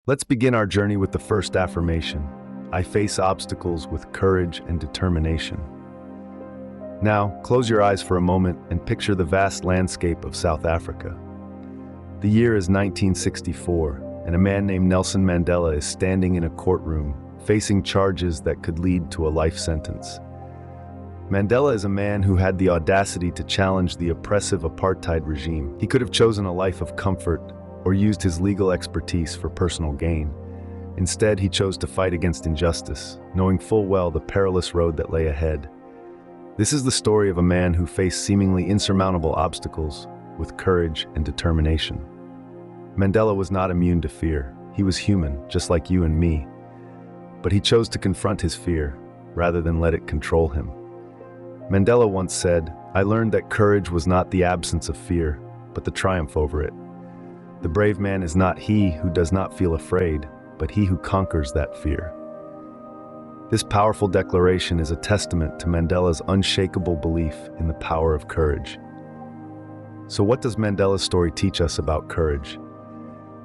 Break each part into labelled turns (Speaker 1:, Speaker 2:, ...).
Speaker 1: Let's begin our journey with the first affirmation. I face obstacles with courage and determination. Now, close your eyes for a moment and picture the vast landscape of South Africa. The year is 1964, and a man named Nelson Mandela is standing in a courtroom, facing charges that could lead to a life sentence. Mandela is a man who had the audacity to challenge the oppressive apartheid regime. He could have chosen a life of comfort or used his legal expertise for personal gain. Instead, he chose to fight against injustice, knowing full well the perilous road that lay ahead. This is the story of a man who faced seemingly insurmountable obstacles with courage and determination. Mandela was not immune to fear. He was human, just like you and me. But he chose to confront his fear, rather than let it control him. Mandela once said, "I learned that courage was not the absence of fear, but the triumph over it. The brave man is not he who does not feel afraid, but he who conquers that fear." This powerful declaration is a testament to Mandela's unshakable belief in the power of courage. So what does Mandela's story teach us about courage?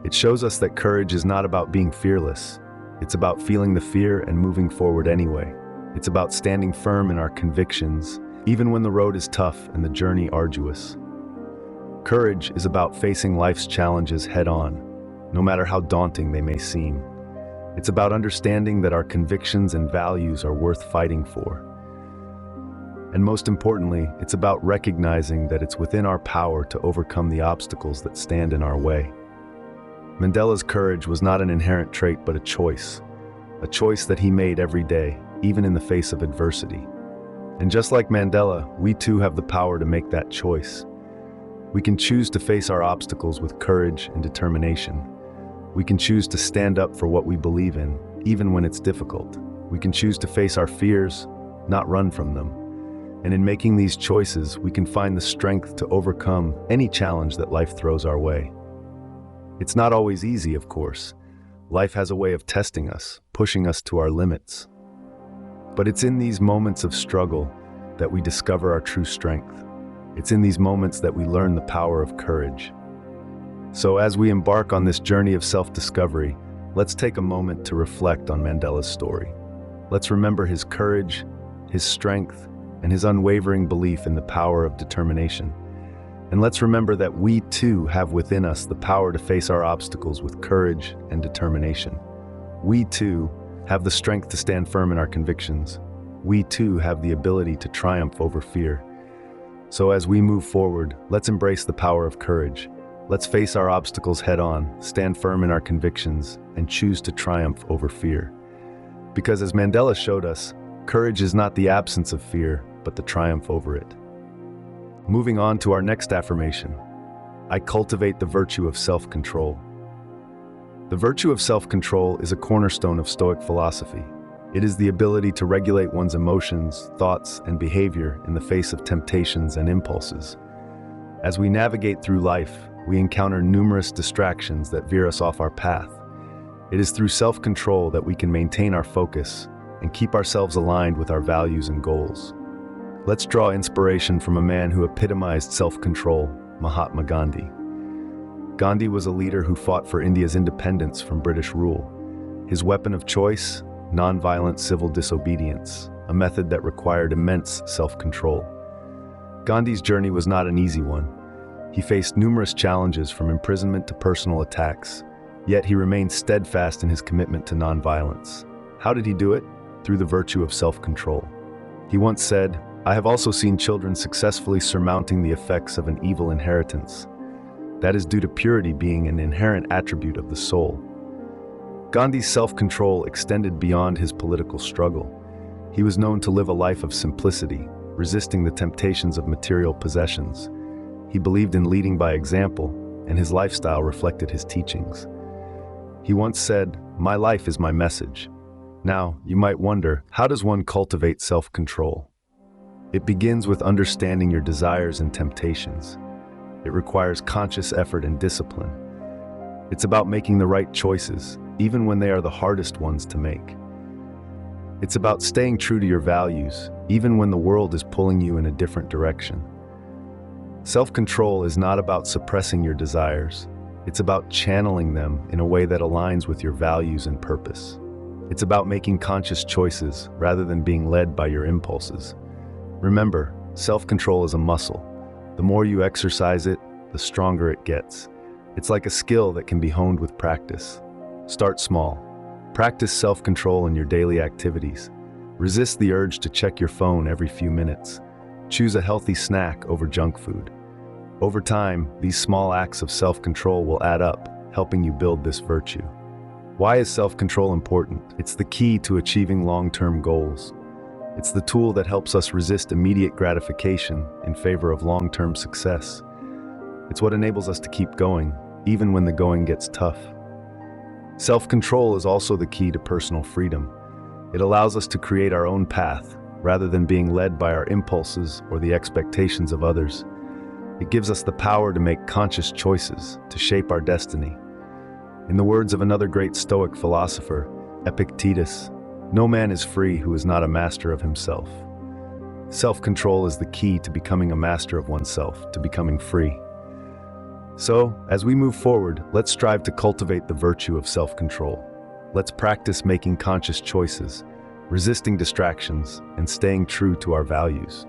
Speaker 1: It shows us that courage is not about being fearless. It's about feeling the fear and moving forward anyway. It's about standing firm in our convictions, even when the road is tough and the journey arduous. Courage is about facing life's challenges head-on, no matter how daunting they may seem. It's about understanding that our convictions and values are worth fighting for. And most importantly, it's about recognizing that it's within our power to overcome the obstacles that stand in our way. Mandela's courage was not an inherent trait but a choice that he made every day, even in the face of adversity. And just like Mandela, we too have the power to make that choice. We can choose to face our obstacles with courage and determination. We can choose to stand up for what we believe in, even when it's difficult. We can choose to face our fears, not run from them. And in making these choices, we can find the strength to overcome any challenge that life throws our way. It's not always easy, of course. Life has a way of testing us, pushing us to our limits. But it's in these moments of struggle that we discover our true strength. It's in these moments that we learn the power of courage. So as we embark on this journey of self-discovery, let's take a moment to reflect on Mandela's story. Let's remember his courage, his strength, and his unwavering belief in the power of determination. And let's remember that we too have within us the power to face our obstacles with courage and determination. We too have the strength to stand firm in our convictions. We too have the ability to triumph over fear. So as we move forward, let's embrace the power of courage. Let's face our obstacles head-on, stand firm in our convictions, and choose to triumph over fear. Because as Mandela showed us, courage is not the absence of fear, but the triumph over it. Moving on to our next affirmation. I cultivate the virtue of self-control. The virtue of self-control is a cornerstone of Stoic philosophy. It is the ability to regulate one's emotions, thoughts, and behavior in the face of temptations and impulses. As we navigate through life, we encounter numerous distractions that veer us off our path. It is through self-control that we can maintain our focus and keep ourselves aligned with our values and goals. Let's draw inspiration from a man who epitomized self-control, Mahatma Gandhi. Gandhi was a leader who fought for India's independence from British rule. His weapon of choice? Nonviolent civil disobedience, a method that required immense self-control. Gandhi's journey was not an easy one. He faced numerous challenges from imprisonment to personal attacks, yet he remained steadfast in his commitment to nonviolence. How did he do it? Through the virtue of self-control. He once said, "I have also seen children successfully surmounting the effects of an evil inheritance. That is due to purity being an inherent attribute of the soul." Gandhi's self-control extended beyond his political struggle. He was known to live a life of simplicity, resisting the temptations of material possessions. He believed in leading by example, and his lifestyle reflected his teachings. He once said, "My life is my message." Now, you might wonder, how does one cultivate self-control? It begins with understanding your desires and temptations. It requires conscious effort and discipline. It's about making the right choices, even when they are the hardest ones to make. It's about staying true to your values, even when the world is pulling you in a different direction. Self-control is not about suppressing your desires. It's about channeling them in a way that aligns with your values and purpose. It's about making conscious choices rather than being led by your impulses. Remember, self-control is a muscle. The more you exercise it, the stronger it gets. It's like a skill that can be honed with practice. Start small. Practice self-control in your daily activities. Resist the urge to check your phone every few minutes. Choose a healthy snack over junk food. Over time, these small acts of self-control will add up, helping you build this virtue. Why is self-control important? It's the key to achieving long-term goals. It's the tool that helps us resist immediate gratification in favor of long-term success. It's what enables us to keep going, even when the going gets tough. Self-control is also the key to personal freedom. It allows us to create our own path, rather than being led by our impulses or the expectations of others. It gives us the power to make conscious choices, to shape our destiny. In the words of another great Stoic philosopher, Epictetus, "No man is free who is not a master of himself." Self-control is the key to becoming a master of oneself, to becoming free. So, as we move forward, let's strive to cultivate the virtue of self-control. Let's practice making conscious choices, resisting distractions, and staying true to our values.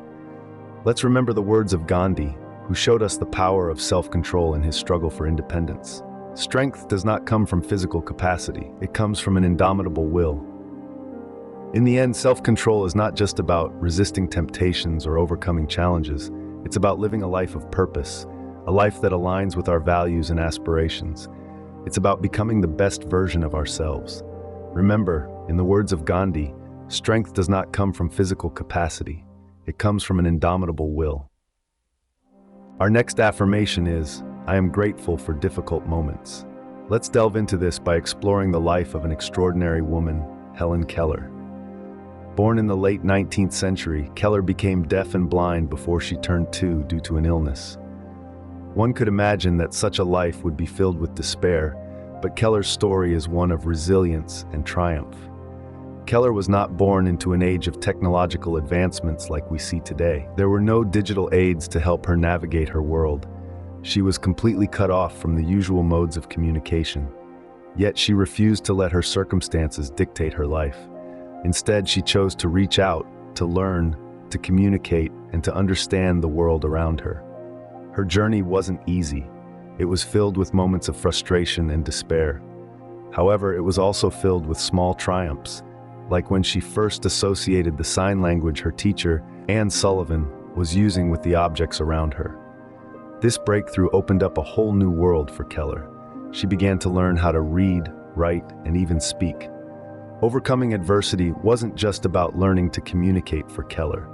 Speaker 1: Let's remember the words of Gandhi, who showed us the power of self-control in his struggle for independence. Strength does not come from physical capacity, it comes from an indomitable will. In the end, self-control is not just about resisting temptations or overcoming challenges. It's about living a life of purpose, a life that aligns with our values and aspirations. It's about becoming the best version of ourselves. Remember, in the words of Gandhi, strength does not come from physical capacity. It comes from an indomitable will. Our next affirmation is, I am grateful for difficult moments. Let's delve into this by exploring the life of an extraordinary woman, Helen Keller. Born in the late 19th century, Keller became deaf and blind before she turned 2 due to an illness. One could imagine that such a life would be filled with despair, but Keller's story is one of resilience and triumph. Keller was not born into an age of technological advancements like we see today. There were no digital aids to help her navigate her world. She was completely cut off from the usual modes of communication. Yet she refused to let her circumstances dictate her life. Instead, she chose to reach out, to learn, to communicate, and to understand the world around her. Her journey wasn't easy. It was filled with moments of frustration and despair. However, it was also filled with small triumphs, like when she first associated the sign language her teacher, Anne Sullivan, was using with the objects around her. This breakthrough opened up a whole new world for Keller. She began to learn how to read, write, and even speak. Overcoming adversity wasn't just about learning to communicate for Keller.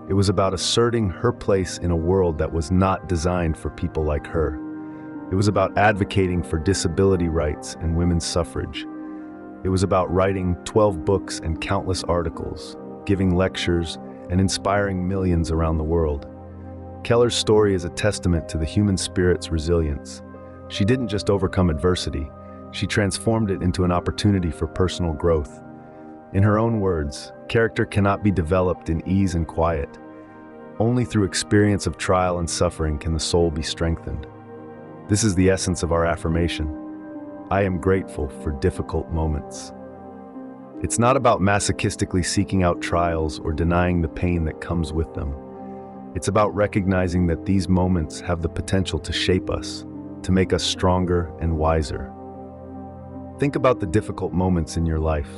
Speaker 1: It was about asserting her place in a world that was not designed for people like her. It was about advocating for disability rights and women's suffrage. It was about writing 12 books and countless articles, giving lectures, and inspiring millions around the world. Keller's story is a testament to the human spirit's resilience. She didn't just overcome adversity, she transformed it into an opportunity for personal growth. In her own words, character cannot be developed in ease and quiet. Only through experience of trial and suffering can the soul be strengthened. This is the essence of our affirmation. I am grateful for difficult moments. It's not about masochistically seeking out trials or denying the pain that comes with them. It's about recognizing that these moments have the potential to shape us, to make us stronger and wiser. Think about the difficult moments in your life.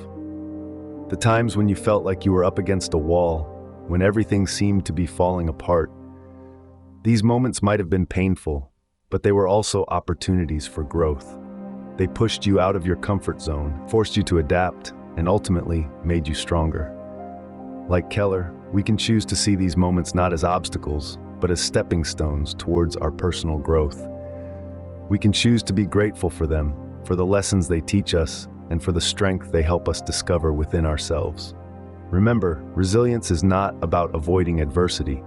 Speaker 1: The times when you felt like you were up against a wall, when everything seemed to be falling apart. These moments might have been painful, but they were also opportunities for growth. They pushed you out of your comfort zone, forced you to adapt, and ultimately made you stronger. Like Keller, we can choose to see these moments not as obstacles, but as stepping stones towards our personal growth. We can choose to be grateful for them, for the lessons they teach us, and for the strength they help us discover within ourselves. Remember, resilience is not about avoiding adversity.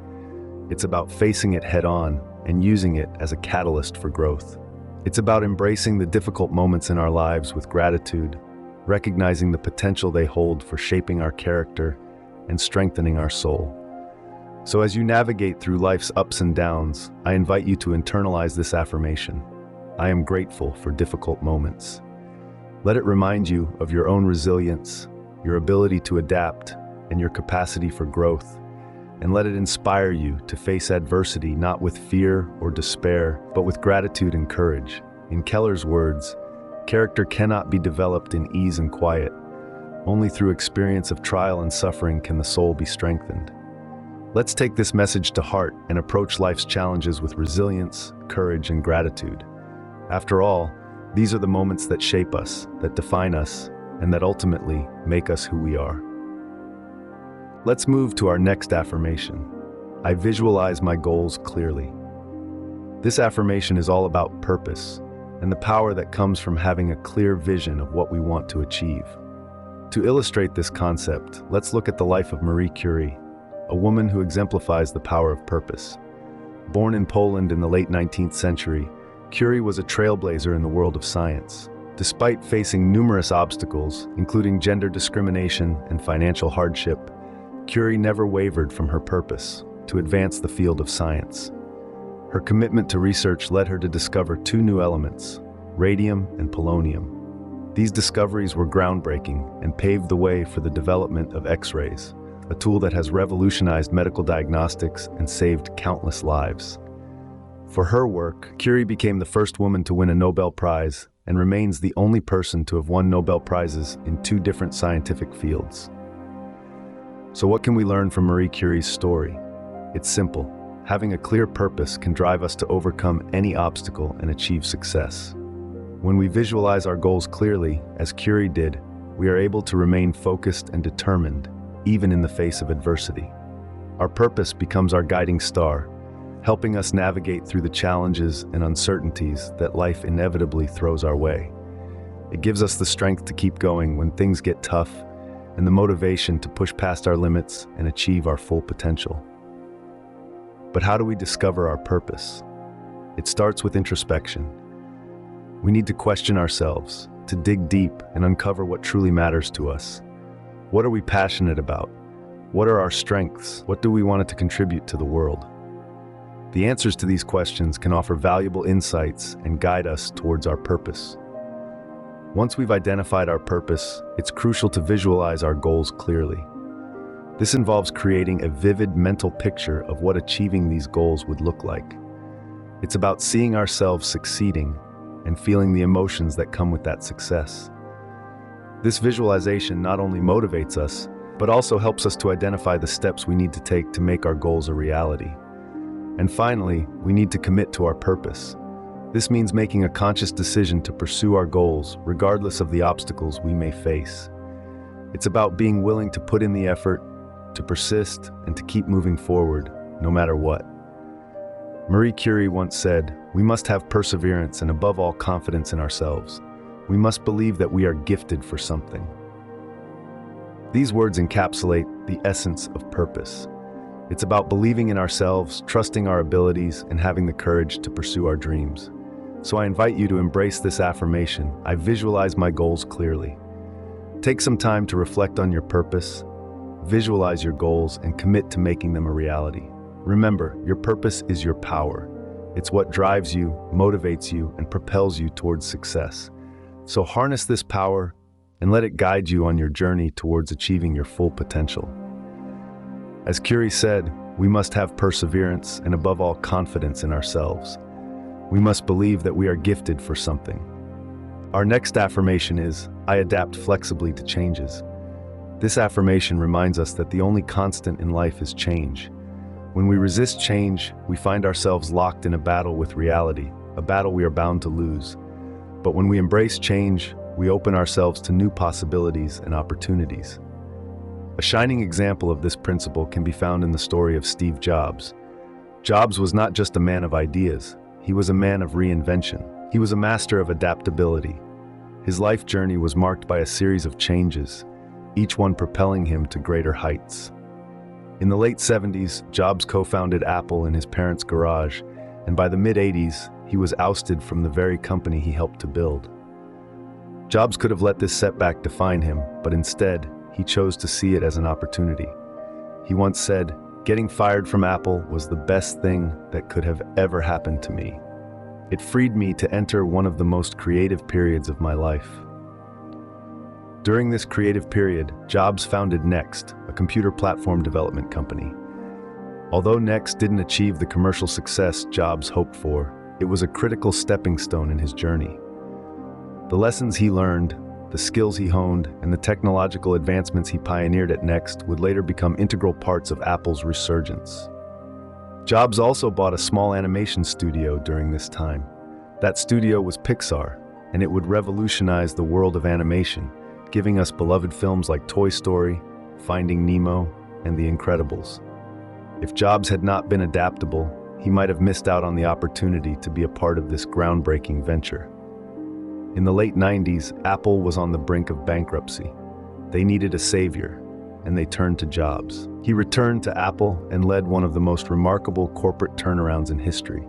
Speaker 1: It's about facing it head-on and using it as a catalyst for growth. It's about embracing the difficult moments in our lives with gratitude, recognizing the potential they hold for shaping our character and strengthening our soul. So as you navigate through life's ups and downs, I invite you to internalize this affirmation. I am grateful for difficult moments. Let it remind you of your own resilience, your ability to adapt, and your capacity for growth. And let it inspire you to face adversity not with fear or despair, but with gratitude and courage. In Keller's words, character cannot be developed in ease and quiet. Only through experience of trial and suffering can the soul be strengthened. Let's take this message to heart and approach life's challenges with resilience, courage, and gratitude. After all, these are the moments that shape us, that define us, and that ultimately make us who we are. Let's move to our next affirmation. I visualize my goals clearly. This affirmation is all about purpose and the power that comes from having a clear vision of what we want to achieve. To illustrate this concept, let's look at the life of Marie Curie, a woman who exemplifies the power of purpose. Born in Poland in the late 19th century, Curie was a trailblazer in the world of science. Despite facing numerous obstacles, including gender discrimination and financial hardship, Curie never wavered from her purpose to advance the field of science. Her commitment to research led her to discover two new elements, radium and polonium. These discoveries were groundbreaking and paved the way for the development of X-rays, a tool that has revolutionized medical diagnostics and saved countless lives. For her work, Curie became the first woman to win a Nobel Prize and remains the only person to have won Nobel Prizes in two different scientific fields. So what can we learn from Marie Curie's story? It's simple. Having a clear purpose can drive us to overcome any obstacle and achieve success. When we visualize our goals clearly, as Curie did, we are able to remain focused and determined, even in the face of adversity. Our purpose becomes our guiding star, helping us navigate through the challenges and uncertainties that life inevitably throws our way. It gives us the strength to keep going when things get tough and the motivation to push past our limits and achieve our full potential. But how do we discover our purpose? It starts with introspection. We need to question ourselves, to dig deep and uncover what truly matters to us. What are we passionate about? What are our strengths? What do we want to contribute to the world? The answers to these questions can offer valuable insights and guide us towards our purpose. Once we've identified our purpose, it's crucial to visualize our goals clearly. This involves creating a vivid mental picture of what achieving these goals would look like. It's about seeing ourselves succeeding and feeling the emotions that come with that success. This visualization not only motivates us, but also helps us to identify the steps we need to take to make our goals a reality. And finally, we need to commit to our purpose. This means making a conscious decision to pursue our goals, regardless of the obstacles we may face. It's about being willing to put in the effort, to persist, and to keep moving forward, no matter what. Marie Curie once said, "We must have perseverance and above all confidence in ourselves. We must believe that we are gifted for something." These words encapsulate the essence of purpose. It's about believing in ourselves, trusting our abilities, and having the courage to pursue our dreams. So I invite you to embrace this affirmation. I visualize my goals clearly. Take some time to reflect on your purpose, visualize your goals, and commit to making them a reality. Remember, your purpose is your power. It's what drives you, motivates you, and propels you towards success. So harness this power and let it guide you on your journey towards achieving your full potential. As Curie said, we must have perseverance and above all confidence in ourselves. We must believe that we are gifted for something. Our next affirmation is, I adapt flexibly to changes. This affirmation reminds us that the only constant in life is change. When we resist change, we find ourselves locked in a battle with reality, a battle we are bound to lose. But when we embrace change, we open ourselves to new possibilities and opportunities. A shining example of this principle can be found in the story of Steve Jobs. Jobs was not just a man of ideas, he was a man of reinvention. He was a master of adaptability. His life journey was marked by a series of changes, each one propelling him to greater heights. In the late 70s, Jobs co-founded Apple in his parents' garage, and by the mid-80s, he was ousted from the very company he helped to build. Jobs could have let this setback define him, but instead, he chose to see it as an opportunity. He once said, "Getting fired from Apple was the best thing that could have ever happened to me." It freed me to enter one of the most creative periods of my life. During this creative period, Jobs founded Next, a computer platform development company. Although Next didn't achieve the commercial success Jobs hoped for, it was a critical stepping stone in his journey. The lessons he learned, the skills he honed, and the technological advancements he pioneered at Next would later become integral parts of Apple's resurgence. Jobs also bought a small animation studio during this time. That studio was Pixar, and it would revolutionize the world of animation, giving us beloved films like Toy Story, Finding Nemo, and The Incredibles. If Jobs had not been adaptable, he might have missed out on the opportunity to be a part of this groundbreaking venture. In the late 90s, Apple was on the brink of bankruptcy. They needed a savior, and they turned to Jobs. He returned to Apple and led one of the most remarkable corporate turnarounds in history.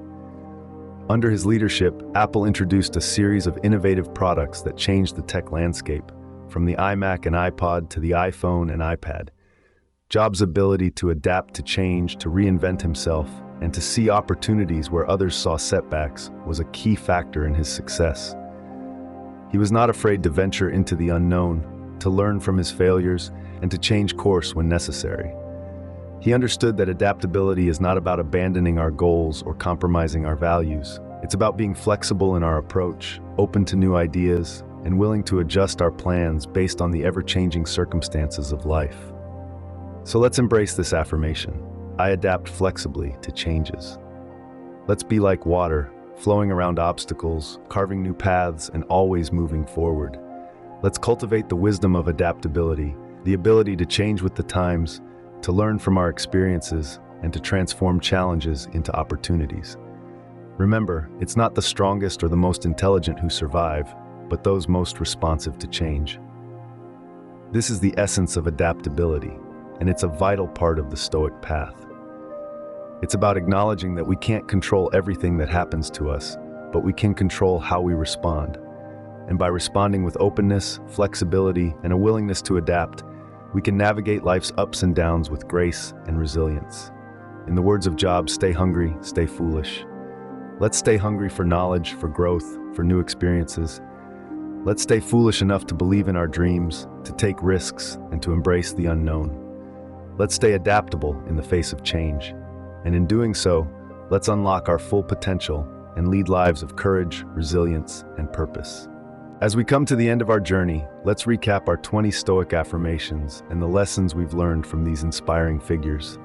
Speaker 1: Under his leadership, Apple introduced a series of innovative products that changed the tech landscape, from the iMac and iPod to the iPhone and iPad. Jobs' ability to adapt to change, to reinvent himself, and to see opportunities where others saw setbacks was a key factor in his success. He was not afraid to venture into the unknown, to learn from his failures, and to change course when necessary. He understood that adaptability is not about abandoning our goals or compromising our values. It's about being flexible in our approach, open to new ideas, and willing to adjust our plans based on the ever-changing circumstances of life. So let's embrace this affirmation. I adapt flexibly to changes. Let's be like water, flowing around obstacles, carving new paths, and always moving forward. Let's cultivate the wisdom of adaptability, the ability to change with the times, to learn from our experiences, and to transform challenges into opportunities. Remember, it's not the strongest or the most intelligent who survive, but those most responsive to change. This is the essence of adaptability, and it's a vital part of the Stoic path. It's about acknowledging that we can't control everything that happens to us, but we can control how we respond. And by responding with openness, flexibility, and a willingness to adapt, we can navigate life's ups and downs with grace and resilience. In the words of Jobs, stay hungry, stay foolish. Let's stay hungry for knowledge, for growth, for new experiences. Let's stay foolish enough to believe in our dreams, to take risks, and to embrace the unknown. Let's stay adaptable in the face of change. And in doing so, let's unlock our full potential and lead lives of courage, resilience, and purpose. As we come to the end of our journey, let's recap our 20 Stoic affirmations and the lessons we've learned from these inspiring figures.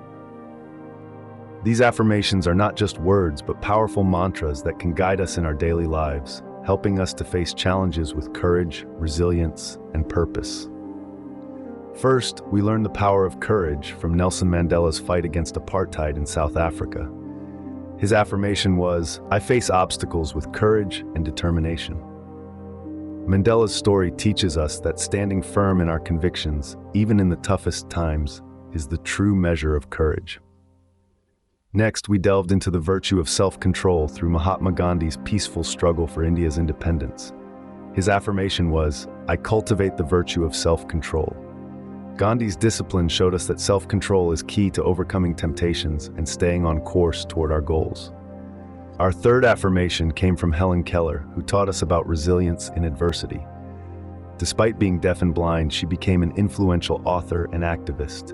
Speaker 1: These affirmations are not just words, but powerful mantras that can guide us in our daily lives, helping us to face challenges with courage, resilience, and purpose. First, we learn the power of courage from Nelson Mandela's fight against apartheid in South Africa. His affirmation was, "I face obstacles with courage and determination." Mandela's story teaches us that standing firm in our convictions, even in the toughest times, is the true measure of courage. Next, we delved into the virtue of self-control through Mahatma Gandhi's peaceful struggle for India's independence. His affirmation was, "I cultivate the virtue of self-control." Gandhi's discipline showed us that self-control is key to overcoming temptations and staying on course toward our goals. Our third affirmation came from Helen Keller, who taught us about resilience in adversity. Despite being deaf and blind, she became an influential author and activist.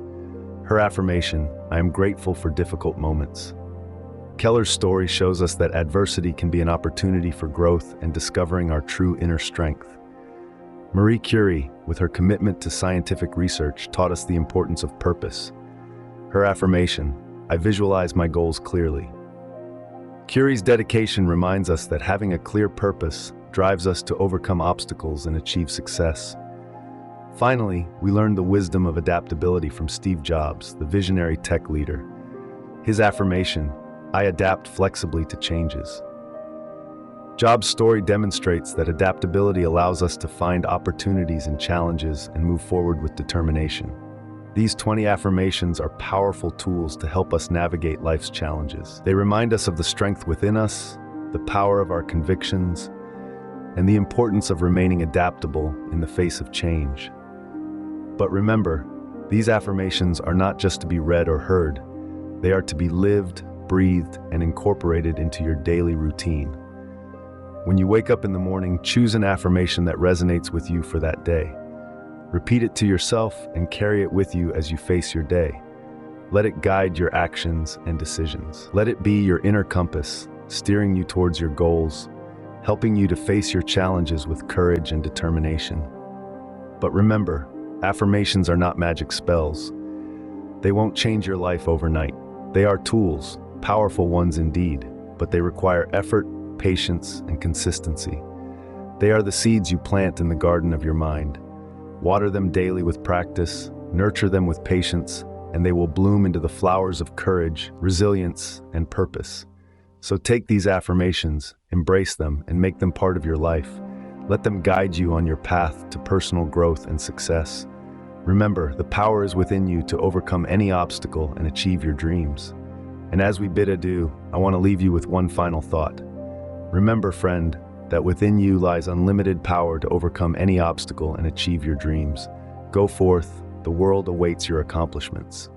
Speaker 1: Her affirmation, "I am grateful for difficult moments." Keller's story shows us that adversity can be an opportunity for growth and discovering our true inner strength. Marie Curie, with her commitment to scientific research, taught us the importance of purpose. Her affirmation, "I visualize my goals clearly." Curie's dedication reminds us that having a clear purpose drives us to overcome obstacles and achieve success. Finally, we learned the wisdom of adaptability from Steve Jobs, the visionary tech leader. His affirmation, "I adapt flexibly to changes." Jobs' story demonstrates that adaptability allows us to find opportunities and challenges and move forward with determination. These 20 affirmations are powerful tools to help us navigate life's challenges. They remind us of the strength within us, the power of our convictions, and the importance of remaining adaptable in the face of change. But remember, these affirmations are not just to be read or heard. They are to be lived, breathed, and incorporated into your daily routine. When you wake up in the morning, choose an affirmation that resonates with you for that day. Repeat it to yourself and carry it with you as you face your day. Let it guide your actions and decisions. Let it be your inner compass, steering you towards your goals, helping you to face your challenges with courage and determination. But remember, affirmations are not magic spells. They won't change your life overnight. They are tools, powerful ones indeed, but they require effort, patience, and consistency. They are the seeds you plant in the garden of your mind. Water them daily with practice, nurture them with patience, and they will bloom into the flowers of courage, resilience, and purpose. So take these affirmations, embrace them, and make them part of your life. Let them guide you on your path to personal growth and success. Remember, the power is within you to overcome any obstacle and achieve your dreams. And as we bid adieu, I want to leave you with one final thought. Remember, friend, that within you lies unlimited power to overcome any obstacle and achieve your dreams. Go forth, the world awaits your accomplishments.